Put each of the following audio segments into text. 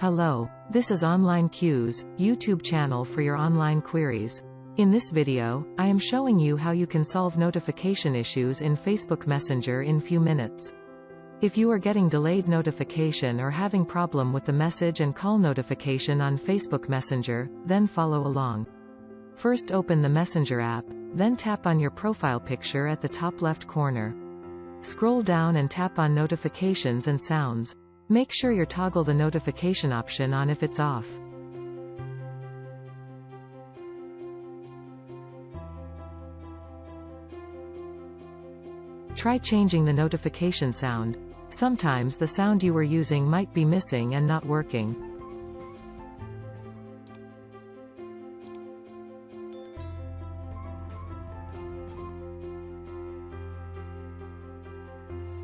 Hello, this is Online Queues, YouTube channel for your online queries. In this video, I am showing you how you can solve notification issues in Facebook Messenger in few minutes. If you are getting delayed notification or having problem with the message and call notification on Facebook Messenger, then follow along. First open the Messenger app, then tap on your profile picture at the top left corner. Scroll down and tap on Notifications and Sounds. Make sure you toggle the notification option on if it's off. Try changing the notification sound. Sometimes the sound you were using might be missing and not working.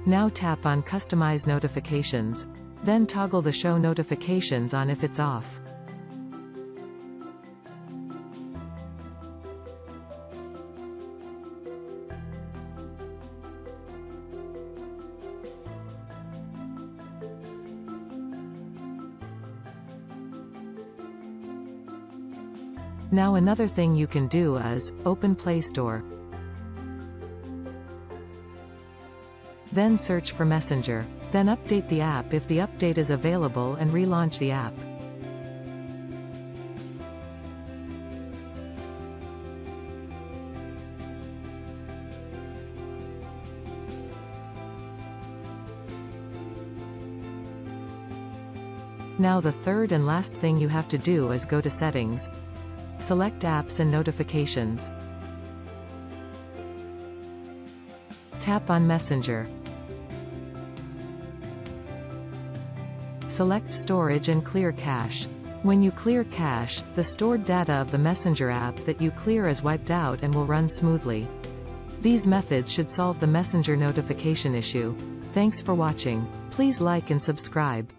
Now tap on Customize Notifications. Then toggle the Show Notifications on if it's off. Now another thing you can do is, open Play Store. Then search for Messenger. Then update the app if the update is available and relaunch the app. Now the third and last thing you have to do is go to Settings. Select Apps and Notifications. Tap on Messenger. Select Storage and Clear Cache. When you clear cache, the stored data of the Messenger app that you clear is wiped out and will run smoothly. These methods should solve the Messenger notification issue. Thanks for watching. Please like and subscribe.